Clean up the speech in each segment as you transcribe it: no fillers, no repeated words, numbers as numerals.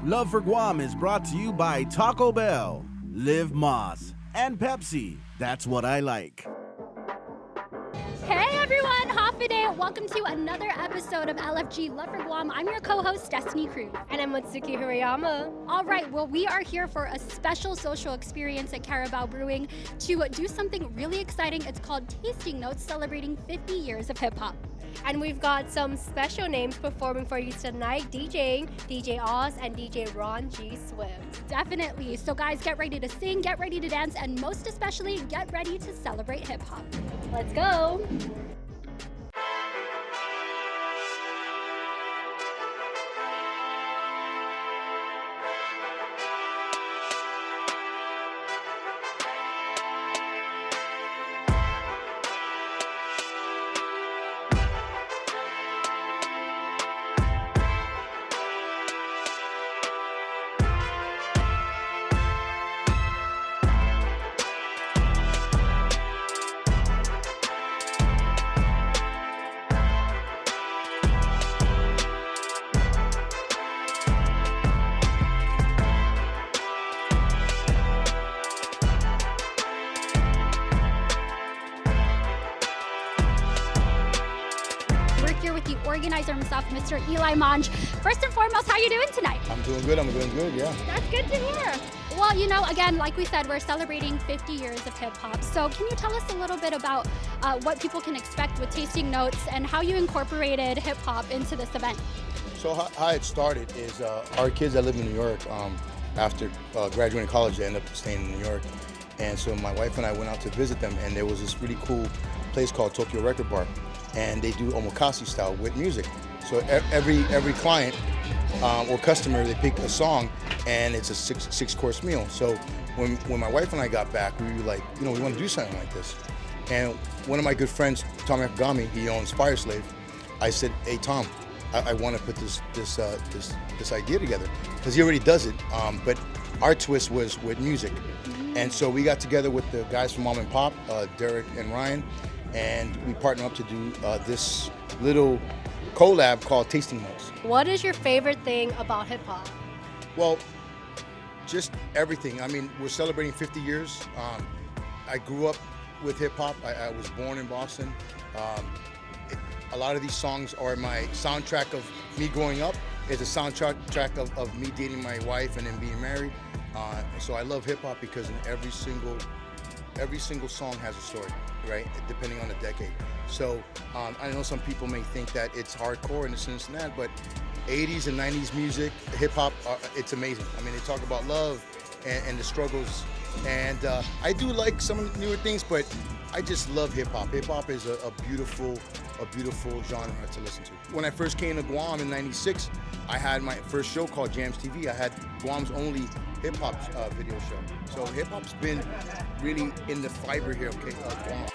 Love for Guam is brought to you by Taco Bell, Live Moss, and Pepsi. That's what I like. Hey everyone, Hafide! Welcome to another episode of LFG Love for Guam. I'm your co-host, Destiny Cruz. And I'm Mutsuki Hirayama. All right, well, we are here for a special social experience at Carabao Brewing to do something really exciting. It's called Tasting Notes, celebrating 50 years of hip-hop. And we've got some special names performing for you tonight, DJing, DJ Oz and DJ Ron G. Swift. Definitely. So guys, get ready to sing, get ready to dance, and most especially, get ready to celebrate hip-hop. Let's go. Here with the organizer himself, Mr. Eli Monge. First and foremost, how are you doing tonight? I'm doing good, yeah. That's good to hear. Well, you know, again, like we said, we're celebrating 50 years of hip-hop. So can you tell us a little bit about what people can expect with Tasting Notes and how you incorporated hip-hop into this event? So how it started is our kids that live in New York, after graduating college, they end up staying in New York. And so my wife and I went out to visit them, and there was this really cool place called Tokyo Record Bar. And they do omakase style with music. So every client or customer, they pick a song, and it's a six course meal. So when my wife and I got back, we were like, you know, we want to do something like this. And one of my good friends, Tom Akagami, he owns Fire Slave. I said, hey Tom, I want to put this idea together, because he already does it. But our twist was with music. And so we got together with the guys from Mom and Pop, Derek and Ryan, and we partnered up to do this little collab called Tasting Notes. What is your favorite thing about hip hop? Well, just everything. I mean, we're celebrating 50 years. I grew up with hip hop. I was born in Boston. A lot of these songs are my soundtrack of me growing up. It's a soundtrack of me dating my wife and then being married. So I love hip hop because in every single song has a story, right? Depending on the decade. So I know some people may think that it's hardcore and this and that, but 80s and 90s music, hip hop, it's amazing. I mean, they talk about love and the struggles. And I do like some of the newer things, but I just love hip hop. Hip hop is a beautiful genre to listen to. When I first came to Guam in '96, I had my first show called Jams TV. I had Guam's only hip hop video show. So hip hop's been really in the fiber here of Guam.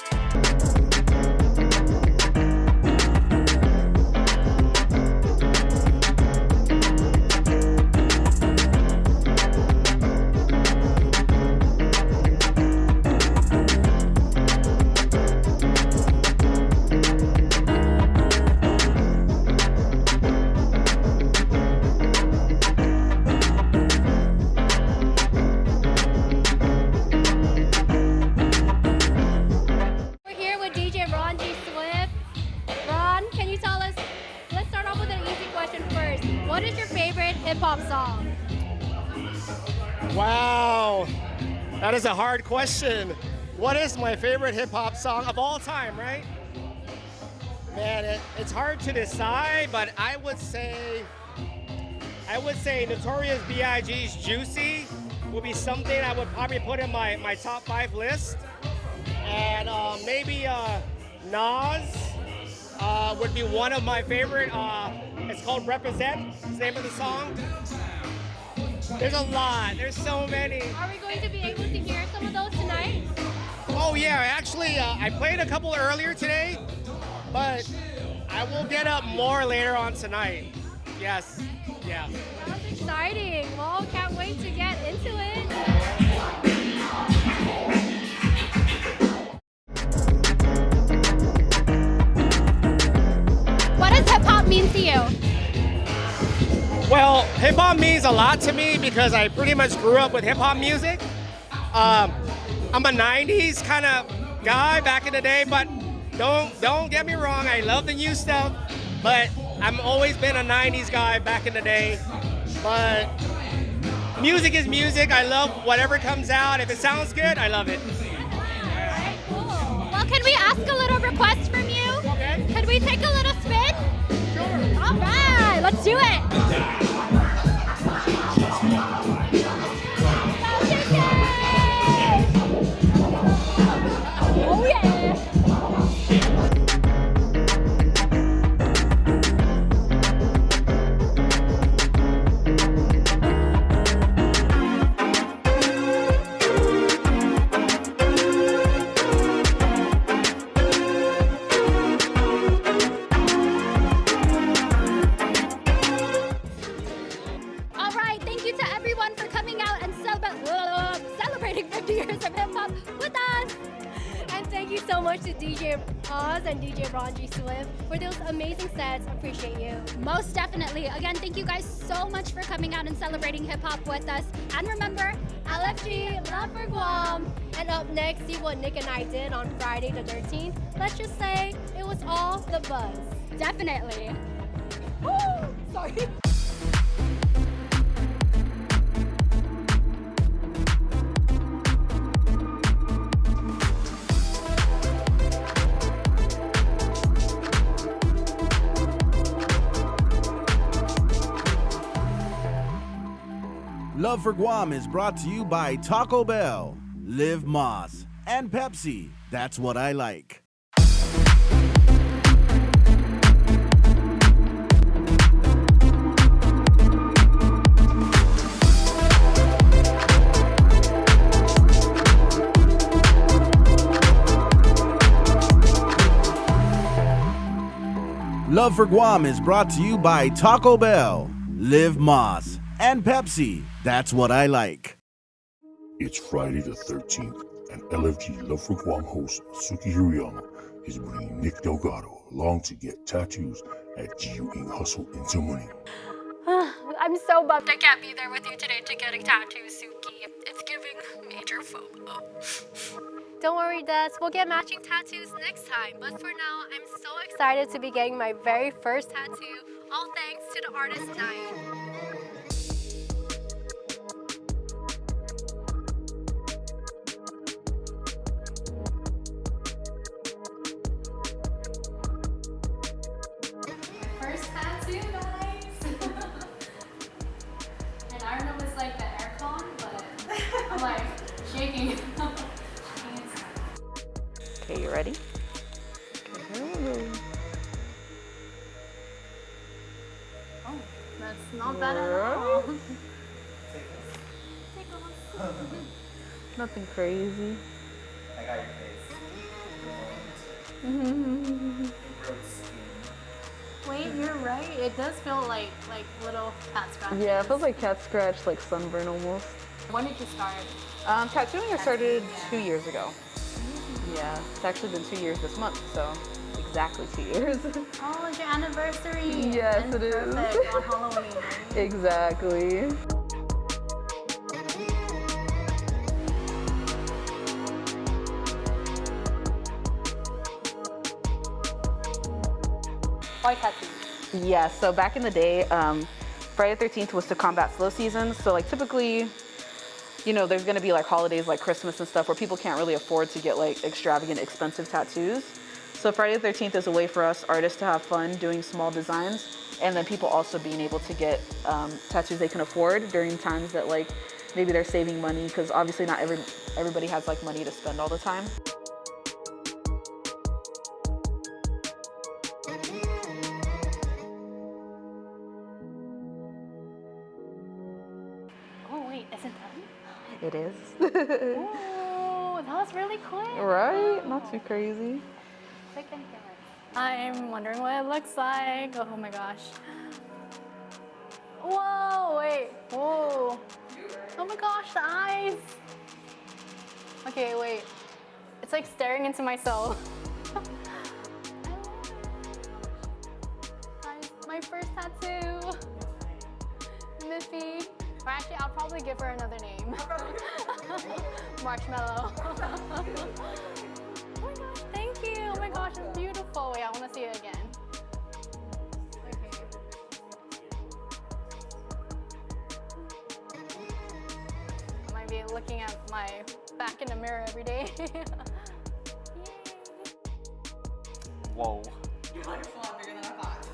What is your favorite hip-hop song? Wow, that is a hard question. What is my favorite hip-hop song of all time, right? Man, it's hard to decide, but I would say Notorious B.I.G.'s Juicy would be something I would probably put in my top 5 list. And maybe Nas would be one of my favorite. It's called Represent, it's the name of the song. There's a lot, there's so many. Are we going to be able to hear some of those tonight? Oh yeah, actually I played a couple earlier today, but I will get up more later on tonight. Yes, yeah. That's exciting. Well, can't wait to get into it. What does hip hop mean to you? Well, hip hop means a lot to me because I pretty much grew up with hip hop music. I'm a 90s kind of guy back in the day, but don't get me wrong, I love the new stuff, but I've always been a 90s guy back in the day. But music is music. I love whatever comes out. If it sounds good, I love it. Well, can we ask a little request from you? Okay. Could we take a little spin? Sure. All right, let's do it. Oh yeah. All right, thank you to everyone for coming out and celebrating 50 years of hip hop with us. And thank you so much to DJ Oz and DJ Ronji Swift for those amazing sets. Appreciate you. Most definitely. Again, thank you guys so much for coming out and celebrating hip hop with us. And remember, LFG, love for Guam. And up next, see what Nick and I did on Friday the 13th. Let's just say it was all the buzz. definitely. Woo! Sorry. Love for Guam is brought to you by Taco Bell, Live Moss, and Pepsi. That's what I like. Love for Guam is brought to you by Taco Bell, Live Moss, and Pepsi. That's what I like. It's Friday the 13th, and LFG Love for Guam host Suki Hirayama is bringing Nick Delgado along to get tattoos at GU Ink Hustle in Tamuning. I'm so bummed I can't be there with you today to get a tattoo, Suki. It's giving major FOMO. Don't worry, Des. We'll get matching tattoos next time. But for now, I'm so excited to be getting my very first tattoo. All thanks to the artist night. First tattoo, guys. And I don't know if it's like the aircon, but I'm like shaking. Okay, you ready? Oh, that's not bad at all. Nothing crazy. I got your face. Wait, you're right. It does feel like little cat scratches. Yeah, it feels like cat scratch, like sunburn almost. When did you start? Tattooing I started 2 years ago. Yeah, it's actually been 2 years this month, so exactly 2 years. Oh, it's your anniversary. Yes, And it is. perfect on Halloween. Right? Exactly. Why tattoos? Yeah, so back in the day, Friday the 13th was to combat slow season. So like typically, you know, there's gonna be like holidays like Christmas and stuff where people can't really afford to get like extravagant, expensive tattoos. So Friday the 13th is a way for us artists to have fun doing small designs, and then people also being able to get tattoos they can afford during times that like maybe they're saving money, because obviously not everybody has like money to spend all the time. Oh wait, isn't that? It is. Oh, that was really quick. Right? Not too crazy. Quick and careless. I'm wondering what it looks like. Oh my gosh. Whoa, wait. Whoa. Oh my gosh, the eyes. Okay, wait. It's like staring into my soul. Guys, my first tattoo. Cliffy. Or actually, I'll probably give her another name. Marshmallow. Oh my gosh, thank you. Oh my gosh, it's beautiful. Wait, I want to see it again. Okay. I might be looking at my back in the mirror every day. Yay. Whoa. You like it's a lot bigger than I thought.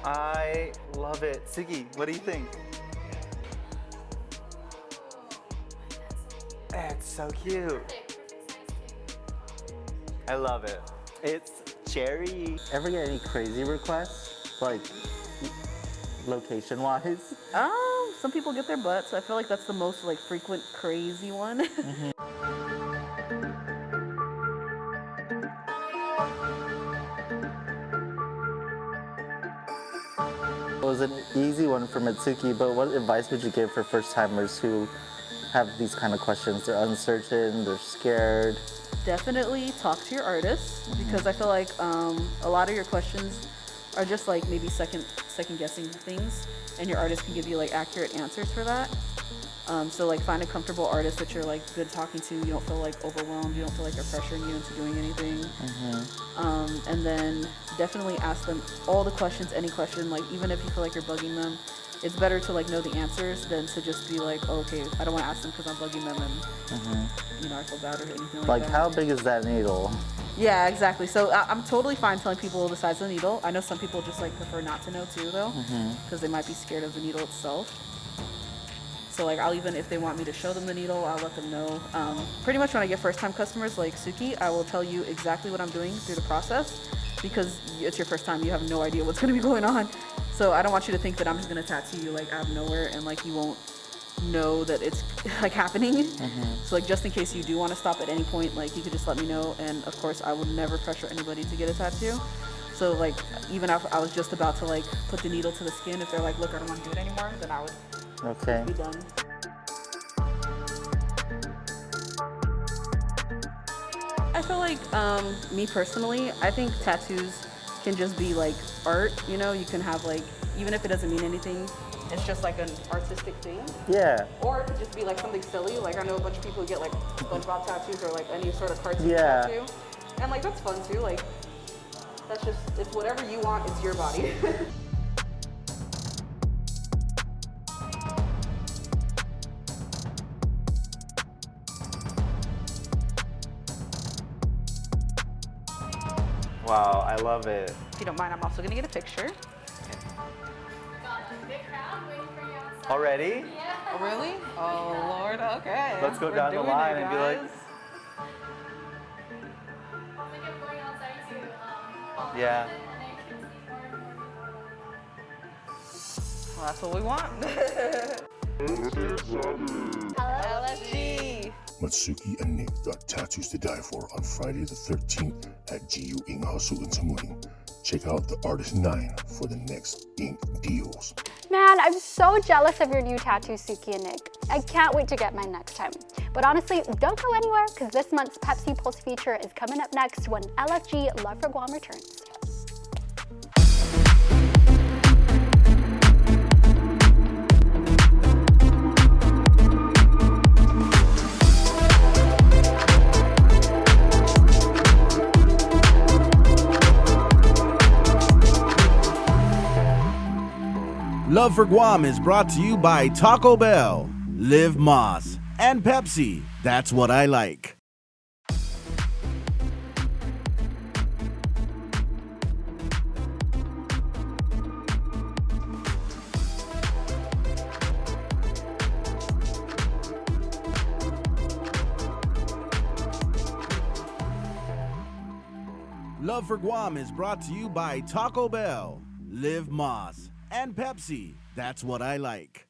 I love it. Suki, what do you think? It's so cute. I love it. It's cherry. Ever get any crazy requests, like location-wise? Some people get their butts. I feel like that's the most like frequent crazy one. It was an easy one for Mitsuki, but what advice would you give for first-timers who have these kind of questions? They're uncertain, they're scared. Definitely talk to your artist because I feel like a lot of your questions are just like maybe second guessing things, and your artist can give you like accurate answers for that. So like find a comfortable artist that you're like good talking to. You don't feel like overwhelmed. You don't feel like they're pressuring you into doing anything. And then definitely ask them all the questions, any question. Like even if you feel like you're bugging them, it's better to like know the answers than to just be like, oh, okay, I don't want to ask them because I'm bugging them and you know I feel bad or anything like that. How big is that needle? Yeah, exactly. So I'm totally fine telling people the size of the needle. I know some people just like prefer not to know too though, because they might be scared of the needle itself. So like I'll even, if they want me to show them the needle, I'll let them know. Pretty much when I get first time customers like Suki, I will tell you exactly what I'm doing through the process because it's your first time, you have no idea what's gonna be going on. So I don't want you to think that I'm just gonna tattoo you like out of nowhere and like you won't know that it's like happening. So like just in case you do want to stop at any point, like you could just let me know, and of course I would never pressure anybody to get a tattoo. So like even if I was just about to like put the needle to the skin, if they're like, look, I don't want to do it anymore, then I would be done. I feel like me personally, I think tattoos can just be like art, you know, you can have like, even if it doesn't mean anything, it's just like an artistic thing. Yeah. Or it could just be like something silly. Like I know a bunch of people who get like SpongeBob tattoos or like any sort of cartoon tattoo. And like that's fun too. Like that's just, it's whatever you want, it's your body. Wow, I love it. If you don't mind, I'm also gonna get a picture. Got a big crowd waiting for you outside. Already? Yeah. Oh, really? Oh, Lord, okay. Let's go down the line and be like, I think I'm going outside to yeah. and I can see more and more people. Well, that's what we want. Hello, LFG. Matsuki and Nick got tattoos to die for on Friday the 13th at GU Ink Hustle in Tamuning. Check out the Artist 9 for the next ink deals. Man, I'm so jealous of your new tattoo, Suki and Nick. I can't wait to get mine next time. But honestly, don't go anywhere because this month's Pepsi Pulse feature is coming up next when LFG Love for Guam returns. Love for Guam is brought to you by Taco Bell, Live Moss, and Pepsi. That's what I like. Love for Guam is brought to you by Taco Bell, Live Moss, and Pepsi. That's what I like.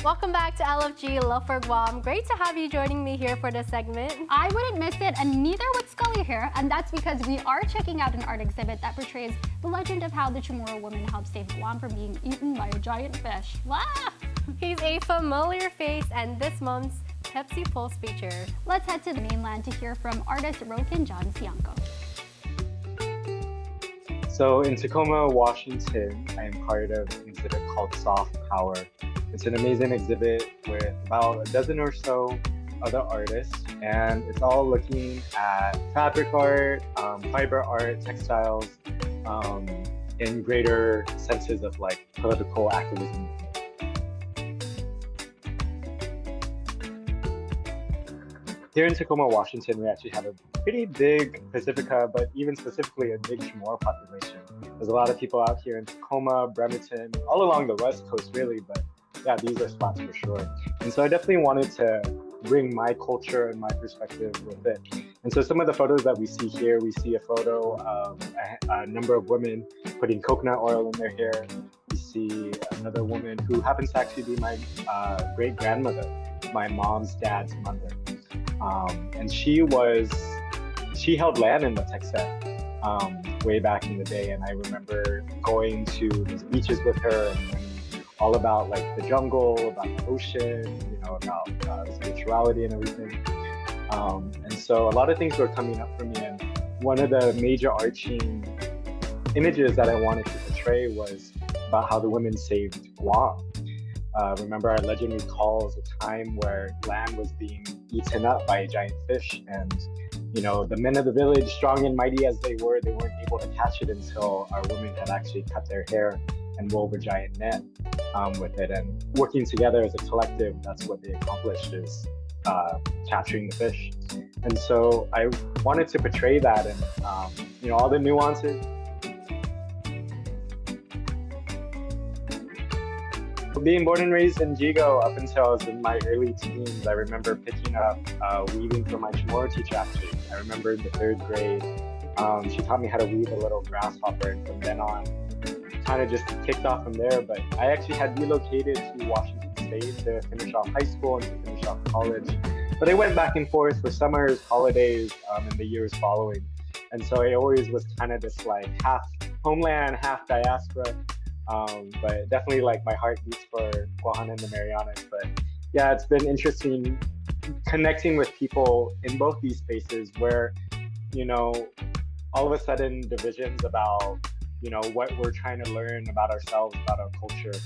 Welcome back to LFG Love for Guam. Great to have you joining me here for this segment. I wouldn't miss it, and neither would Scully here, and that's because we are checking out an art exhibit that portrays the legend of how the Chamorro woman helped save Guam from being eaten by a giant fish. Wow! He's a familiar face and this month's Pepsi Pulse feature. Let's head to the mainland to hear from artist Roken John Sianco. So in Tacoma, Washington, I am part of an exhibit called Soft Power, It's an amazing exhibit with about a dozen or so other artists, and it's all looking at fabric art, fiber art, textiles, in greater senses of like political activism. Here in Tacoma, Washington, we actually have a pretty big Pacifica, but even specifically a big Chamorro population. There's a lot of people out here in Tacoma, Bremerton, all along the West Coast really, but yeah, these are spots for sure. And so I definitely wanted to bring my culture and my perspective with it. And so some of the photos that we see here, we see a photo of a number of women putting coconut oil in their hair. We see another woman who happens to actually be my great-grandmother, my mom's dad's mother. And she held land in the Texas way back in the day. And I remember going to these beaches with her and learning all about like the jungle, about the ocean, you know, about spirituality and everything. And so a lot of things were coming up for me. And one of the major arching images that I wanted to portray was about how the women saved Guam. Remember, our legend recalls a time where land was being eaten up by a giant fish, and you know, the men of the village, strong and mighty as they weren't able to catch it until our women had actually cut their hair and wove a giant net with it. And working together as a collective, that's what they accomplished, is capturing the fish. And so I wanted to portray that, and you know, all the nuances. Being born and raised in Jigo up until I was in my early teens, I remember picking up weaving from my Chamorro teacher actually. I remember in the 3rd grade, she taught me how to weave a little grasshopper, and from then on, kind of just kicked off from there. But I actually had relocated to Washington State to finish off high school and to finish off college. But I went back and forth for summers, holidays, and the years following. And so I always was kind of this like half homeland, half diaspora. But definitely like my heart beats for Guam and the Marianas. But yeah, it's been interesting connecting with people in both these spaces where, you know, all of a sudden divisions about, you know, what we're trying to learn about ourselves, about our culture,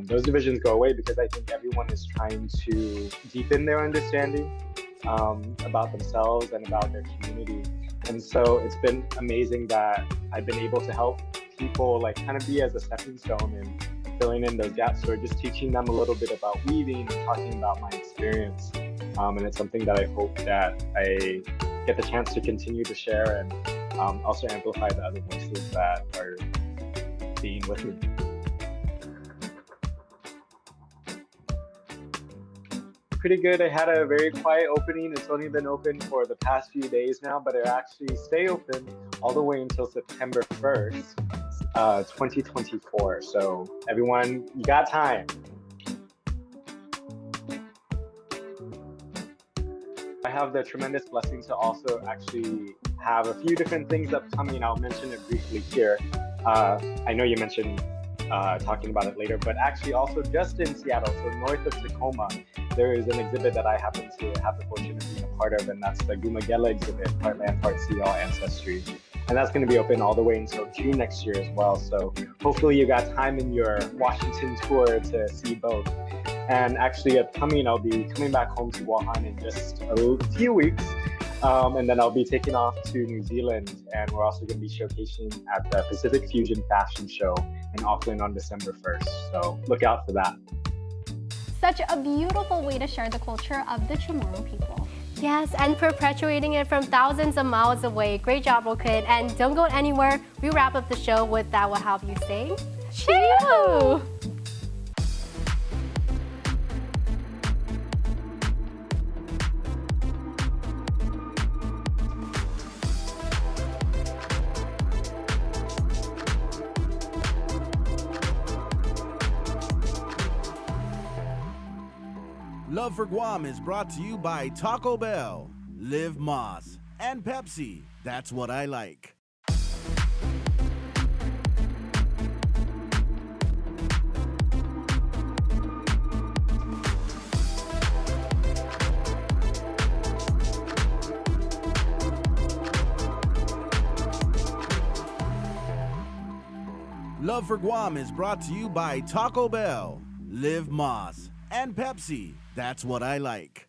those divisions go away because I think everyone is trying to deepen their understanding about themselves and about their community. And so it's been amazing that I've been able to help people like kind of be as a stepping stone and filling in those gaps, or just teaching them a little bit about weaving and talking about my experience. And it's something that I hope that I get the chance to continue to share, and also amplify the other voices that are being with me. Pretty good. I had a very quiet opening. It's only been open for the past few days now, but it actually stay open all the way until September 1st, 2024. So everyone, you got time. I have the tremendous blessing to also actually have a few different things upcoming. I'll mention it briefly here. I know you mentioned talking about it later, but actually also just in Seattle, so north of Tacoma, there is an exhibit that I happen to have the fortune of being a part of, and that's the Gumagela exhibit, Part Land, Part Sea, All Ancestry. And that's going to be open all the way until June next year as well. So hopefully you got time in your Washington tour to see both. And actually upcoming, I'll be coming back home to Wuhan in just a few weeks. And then I'll be taking off to New Zealand, and we're also going to be showcasing at the Pacific Fusion Fashion Show in Auckland on December 1st. So look out for that. Such a beautiful way to share the culture of the Chamorro people. Yes, and perpetuating it from thousands of miles away. Great job, Rokid. And don't go anywhere. We wrap up the show with That Will Have You Sing. Cheerio! Love for Guam is brought to you by Taco Bell, Live Moss, and Pepsi. That's what I like. Love for Guam is brought to you by Taco Bell, Live Moss, and Pepsi, that's what I like.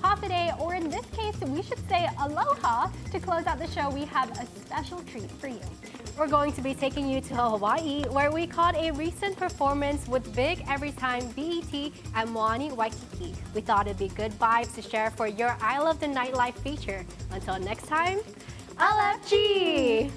Hafaday, or in this case, we should say aloha. To close out the show, we have a special treat for you. We're going to be taking you to Hawaii, where we caught a recent performance with Big Every Time BET at Moani, Waikiki. We thought it'd be good vibes to share for your I Love the Nightlife feature. Until next time, LFG!